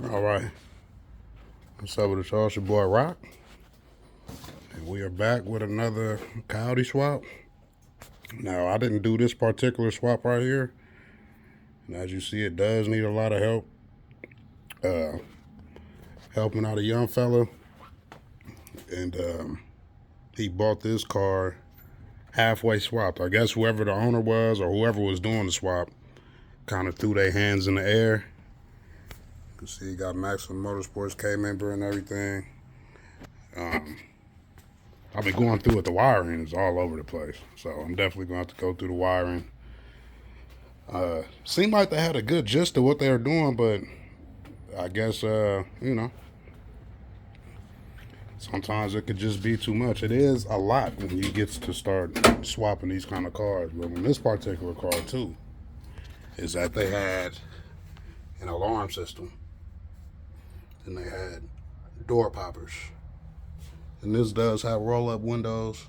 All right, what's up with the show? It's your boy Rock, and we are back with another Coyote swap. Now, I didn't do this particular swap right here, and as you see, it does need a lot of help. Uh, Helping out a young fella, and he bought this car halfway swapped. I guess whoever the owner was or whoever was doing the swap kind of threw their hands in the air. You can see he got Maximum Motorsports K member and everything. I've been going through it. The wiring is all over the place, so I'm definitely going to have to go through the wiring. Seemed like they had a good gist of what they were doing, but I guess sometimes it could just be too much. It is a lot when you get to start swapping these kind of cars. But in this particular car too, is that they had an alarm system and they had door poppers. And this does have roll-up windows.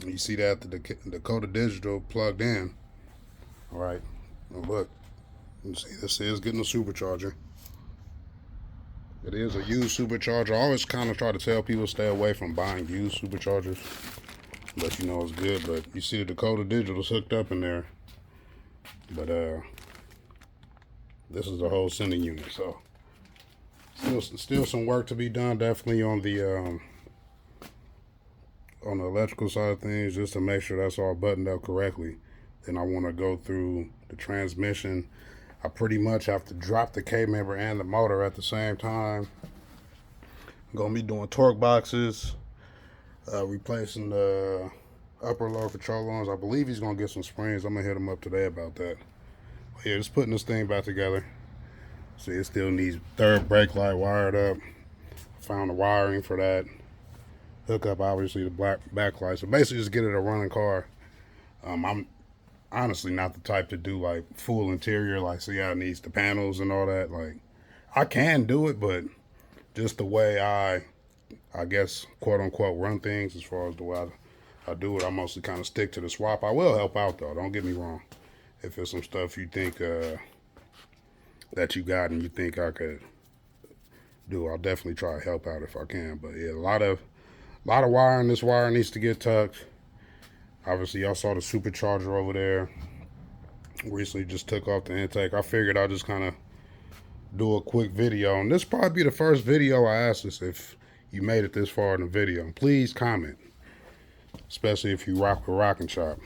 You see that the Dakota Digital plugged in. All right, now look, you see this is getting a supercharger. It is a used supercharger. I always kind of try to tell people stay away from buying used superchargers, but you know it's good. But you see the Dakota Digital's hooked up in there. But this is the whole sending unit, so still some work to be done. Definitely on the electrical side of things, just to make sure that's all buttoned up correctly. Then I want to go through the transmission. I pretty much have to drop the K member and the motor at the same time. I'm gonna be doing torque boxes, replacing the upper lower control arms. I believe he's gonna get some springs. I'm gonna hit him up today about that. But yeah, just putting this thing back together. See, it still needs third brake light wired up. Found the wiring for that. Hook up obviously the black backlight. So basically just get it a running car. I'm honestly not the type to do like full interior, like see how it needs the panels and all that. Like I can do it, but just the way I guess quote unquote run things, as far as the way I do it, I mostly kind of stick to the swap. I will help out though, don't get me wrong. If there's some stuff you think that you got and you think I could do, I'll definitely try to help out if I can. But yeah, a lot of wiring. This wire needs to get tucked. Obviously, y'all saw the supercharger over there. Recently just took off the intake. I figured I'd just kind of do a quick video. And this probably be the first video I ask this. If you made it this far in the video, please comment. Especially if you rock with Rocknchop.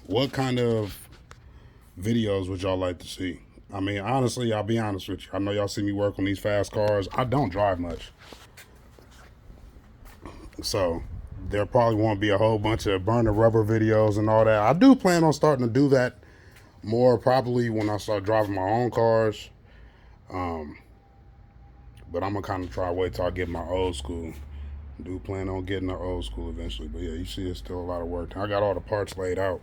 What kind of videos would y'all like to see? I mean, honestly, I'll be honest with you. I know y'all see me work on these fast cars. I don't drive much. So there probably won't be a whole bunch of burning rubber videos and all that. I do plan on starting to do that more probably when I start driving my own cars. But I'm gonna kind of try to wait till I get my old school. I do plan on getting the old school eventually. But yeah, you see it's still a lot of work. I got all the parts laid out.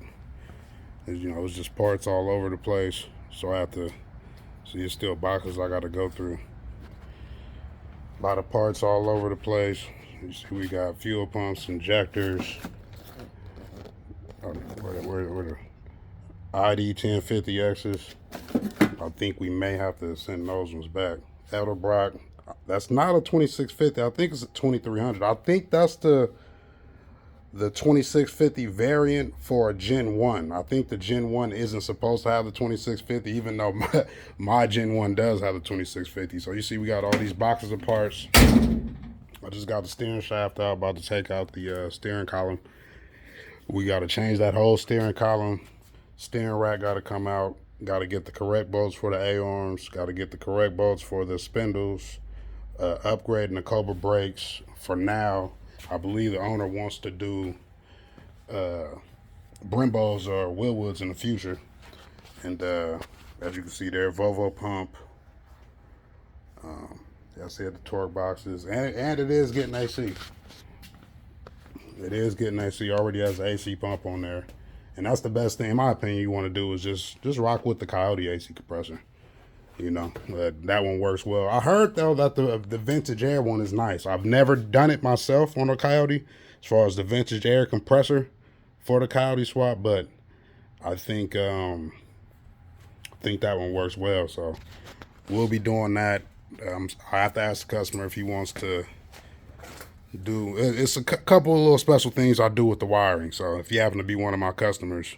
It's just parts all over the place. So I have to see, it's still boxes I gotta go through. A lot of parts all over the place. You see we got fuel pumps, injectors. Where the ID 1050Xs. I think we may have to send those ones back. Edelbrock, that's not a 2650. I think it's a 2300. I think that's the 2650 variant for a Gen 1. I think the Gen 1 isn't supposed to have the 2650, even though my Gen 1 does have the 2650. So you see we got all these boxes of parts. I just got the steering shaft out, about to take out the steering column. We got to change that whole steering column. Steering rack got to come out. Got to get the correct bolts for the A-arms. Got to get the correct bolts for the spindles. Upgrading the Cobra brakes. For now, I believe the owner wants to do Brembos or Willwoods in the future. And as you can see there, Volvo pump. I said the torque boxes, and it is getting AC. It is getting AC. Already has an AC pump on there, and that's the best thing in my opinion. You want to do is just rock with the Coyote AC compressor. That one works well. I heard though that the vintage air one is nice. I've never done it myself on a Coyote, as far as the vintage air compressor for the Coyote swap, but I think think that one works well. So we'll be doing that. I have to ask the customer if he wants to do. It's a couple of little special things I do with the wiring. So if you happen to be one of my customers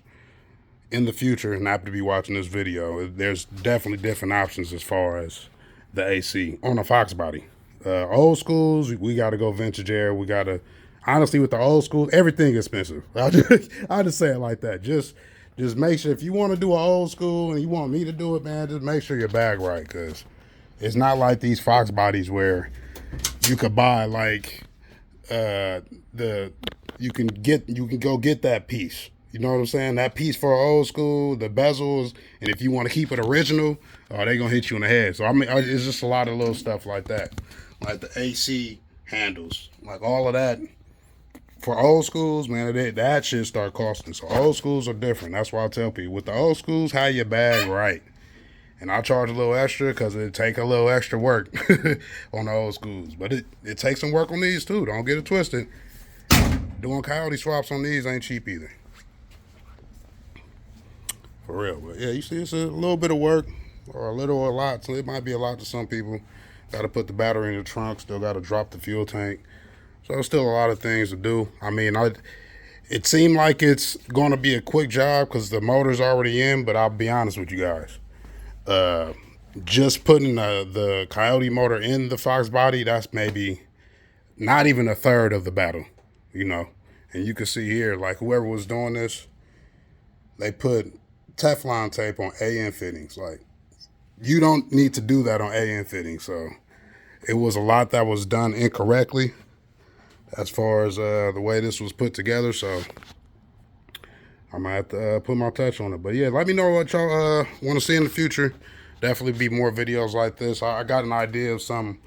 in the future and happen to be watching this video, there's definitely different options as far as the AC on a Foxbody. Old schools, we got to go vintage air. We got to, honestly, with the old school, everything expensive. I'll just say it like that. Just make sure, if you want to do an old school and you want me to do it, man, just make sure your bag right, because it's not like these Foxbodies where you could buy like you can go get that piece. You know what I'm saying? That piece for old school, the bezels, and if you want to keep it original, they gonna hit you in the head. So I mean, it's just a lot of little stuff like that. Like the AC handles, like all of that. For old schools, man, that shit start costing. So old schools are different. That's why I tell people, with the old schools, have your bag right. And I charge a little extra because it take a little extra work on the old schools. But it takes some work on these too. Don't get it twisted. Doing coyote swaps on these ain't cheap either. For real. But yeah, you see, it's a little bit of work, or a little or a lot. So it might be a lot to some people. Got to put the battery in the trunk, still got to drop the fuel tank. So there's still a lot of things to do. I mean, it seemed like it's going to be a quick job because the motor's already in, but I'll be honest with you guys. Just putting the Coyote motor in the Foxbody, that's maybe not even a third of the battle, you know. And you can see here, like whoever was doing this, they put Teflon tape on AN fittings. Like, you don't need to do that on AN fittings. So it was a lot that was done incorrectly as far as the way this was put together. So I might have to put my touch on it. But yeah, let me know what y'all want to see in the future. Definitely be more videos like this. I got an idea of some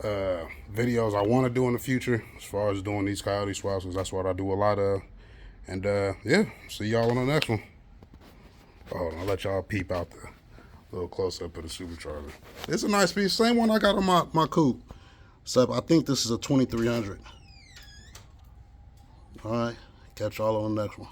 videos I want to do in the future as far as doing these coyote swaps, because that's what I do a lot of. And yeah, see y'all on the next one. Hold on, I'll let y'all peep out the little close-up of the supercharger. It's a nice piece. Same one I got on my coupe. Except I think this is a 2300. All right, catch y'all on the next one.